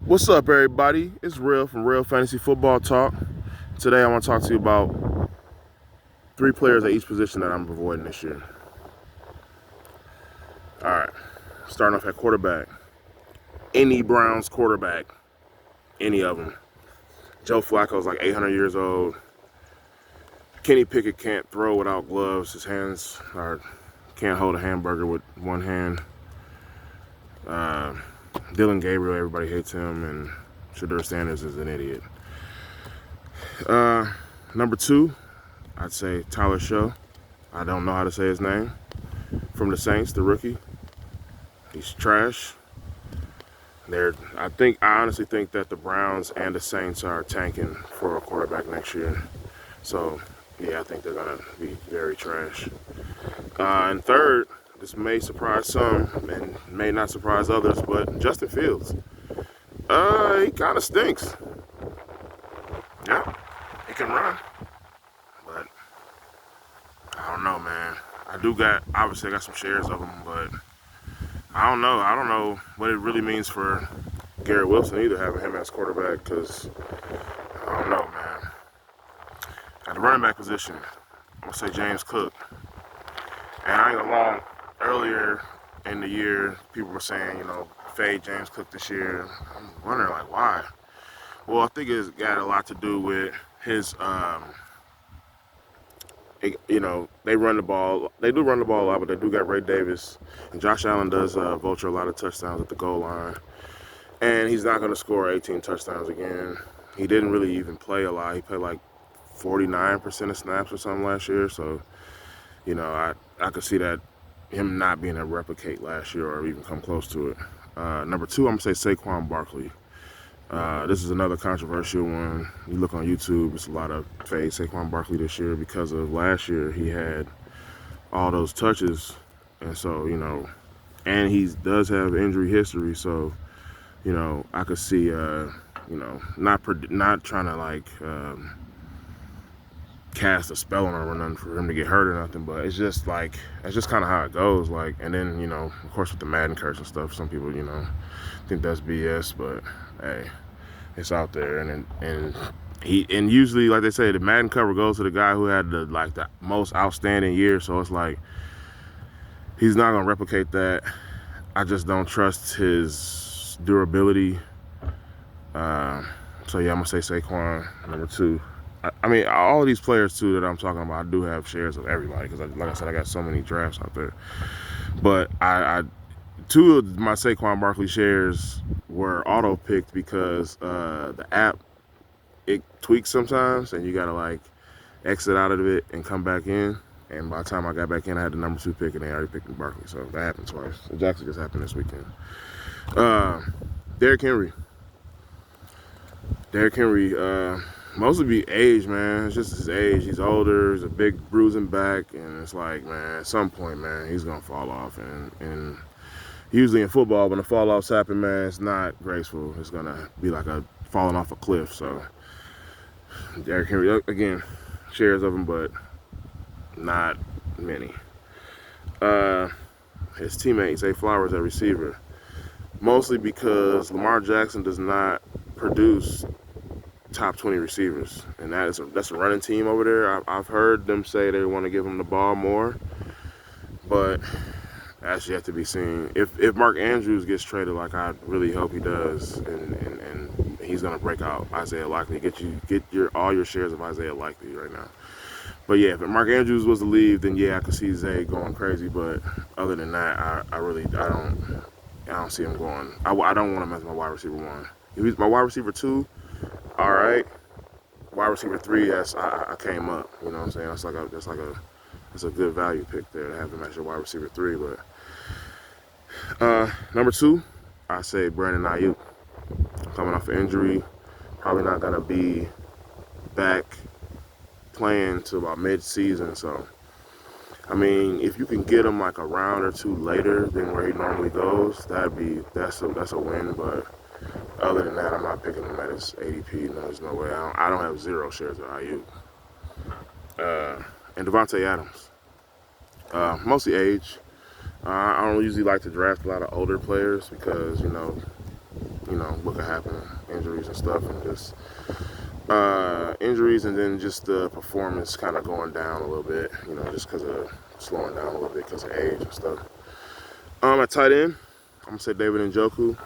What's up, everybody? It's Real from Real Fantasy Football Talk. Today, I want to talk to you about three players at each position that I'm avoiding this year. All right, starting off at quarterback. Any Browns quarterback, any of them. Joe Flacco's like 800 years old. Kenny Pickett can't throw without gloves. His hands can't hold a hamburger with one hand. Dylan Gabriel, everybody hates him, and Shedeur Sanders is an idiot. Number two, I'd say Tyler Show. I don't know how to say his name. From the Saints, the rookie. He's trash. I honestly think that the Browns and the Saints are tanking for a quarterback next year. So, yeah, I think they're gonna be very trash. And third, this may surprise some and may not surprise others, but Justin Fields. He kind of stinks. Yeah, he can run, but I don't know, man. Obviously I got some shares of him, but I don't know. I don't know what it really means for Garrett Wilson either, having him as quarterback, because I don't know, man. At the running back position, I'm going to say James Cook. And I ain't gonna lie, earlier in the year, people were saying, fade James Cook this year. I'm wondering, like, why? Well, I think it's got a lot to do with his, they run the ball. They do run the ball a lot, but they do got Ray Davis. And Josh Allen does vulture a lot of touchdowns at the goal line. And he's not going to score 18 touchdowns again. He didn't really even play a lot. He played like 49% of snaps or something last year. So, I could see that him not being able to replicate last year or even come close to it. Number two, I'm going to say Saquon Barkley. This is another controversial one. You look on YouTube, it's a lot of fade Saquon Barkley this year because of last year he had all those touches. And so, and he does have injury history. So, I could see, not trying to like cast a spell on him or nothing for him to get hurt or nothing, but it's just kind of how it goes. Like, and then, of course with the Madden curse and stuff, some people, think that's BS, but hey, it's out there. And usually, like they say, the Madden cover goes to the guy who had the most outstanding year. So it's like he's not gonna replicate that. I just don't trust his durability. So yeah, I'm gonna say Saquon number two. I mean, all of these players too that I'm talking about, I do have shares of everybody because, like I said, I got so many drafts out there. But two of my Saquon Barkley shares were auto picked because the app, it tweaks sometimes, and you gotta like exit out of it and come back in. And by the time I got back in, I had the number two pick, and they already picked Barkley. So that happened twice. It actually just happened this weekend. Derrick Henry. Mostly be age, man. It's just his age. He's older. He's a big bruising back, and it's like, man, at some point, man, he's gonna fall off. And usually in football, when the fall offs happen, man, it's not graceful. It's gonna be like a falling off a cliff. So Derrick Henry, again, shares of him, but not many. His teammate Zay Flowers at receiver, mostly because Lamar Jackson does not produce top 20 receivers, and that's a running team over there. I've heard them say they want to give him the ball more, but that's yet to be seen. If Mark Andrews gets traded, like I really hope he does, and he's gonna break out Isaiah Likely, get all your shares of Isaiah Likely right now. But yeah, if Mark Andrews was to leave, then yeah, I could see Zay going crazy. But other than that, I don't see him going. I don't want him as my wide receiver one. If he's my wide receiver two, all right. Wide receiver three, I came up. You know what I'm saying? That's a good value pick there to have him as your wide receiver three. But number two, I say Brandon Ayuk, coming off an injury, probably not gonna be back playing till about mid-season. So, I mean, if you can get him like a round or two later than where he normally goes, that's a win. But other than that, I'm not picking him at his ADP. No, there's no way. I don't have zero shares of Ayuk. And Devontae Adams, mostly age. I don't usually like to draft a lot of older players because you know, what could happen, injuries and stuff, and just injuries, and then just the performance kind of going down a little bit, you know, just because of slowing down a little bit because of age and stuff. At tight end, I'm gonna say David Njoku.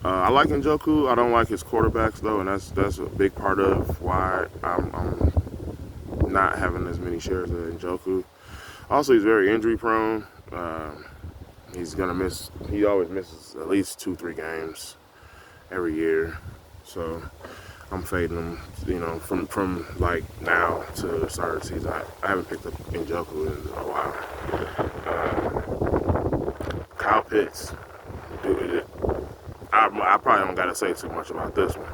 I like Njoku. I don't like his quarterbacks though, and that's a big part of why I'm not having as many shares of Njoku. Also, he's very injury prone. He's gonna miss. He always misses at least 2-3 games every year. So I'm fading him. You know, from like now to the start of the season. I haven't picked up Njoku in a while. Kyle Pitts. Dude, I probably don't gotta say too much about this one.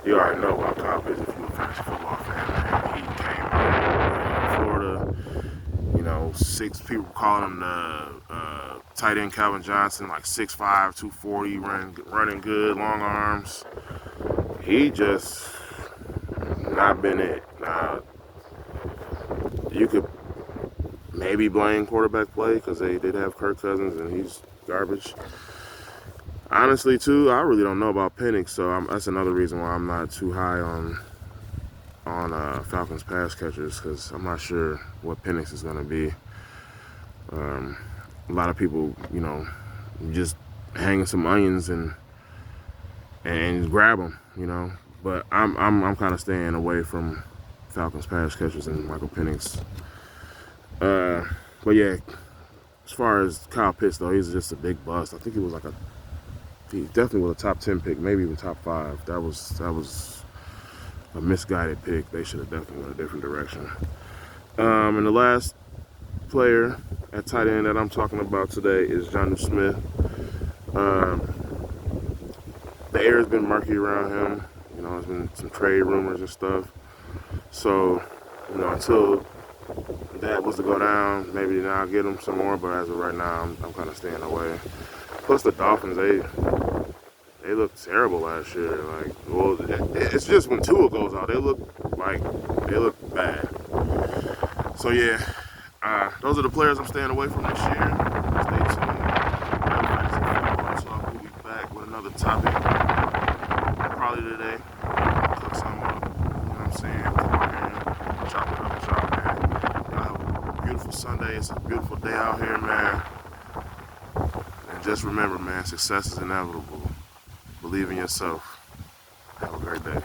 You already know about Kyle Pitts if you're a fantasy football fan. Man. He came out in Florida. You know, people calling him the tight end Calvin Johnson, like 6'5", 240, running good, long arms. He just not been it. You could maybe blame quarterback play because they did have Kirk Cousins and he's garbage. Honestly, too, I really don't know about Penix, so that's another reason why I'm not too high on Falcons pass catchers, because I'm not sure what Penix is going to be. A lot of people, you know, just hanging some onions and grab them, you know. But I'm kind of staying away from Falcons pass catchers and Michael Penix. But yeah, as far as Kyle Pitts though, he's just a big bust. I think he definitely was a top 10 pick, maybe even top 5. That was a misguided pick. They should have definitely went a different direction. And the last player at tight end that I'm talking about today is Jonnu Smith. The air has been murky around him. You know, there's been some trade rumors and stuff. So, you know, until that was to go down, maybe now I'll get him some more. But as of right now, I'm kind of staying away. Plus, the Dolphins, they looked terrible last year. Like, well, it's just when Tua goes out, they look bad. So yeah, those are the players I'm staying away from this year. Stay tuned. We'll be back with another topic probably today. Cook some up. You know what I'm saying? Come on here, chop it up, chop it. Y'all have a beautiful Sunday. It's a beautiful day out here, man. And just remember, man, success is inevitable. Believe in yourself. Have a great day.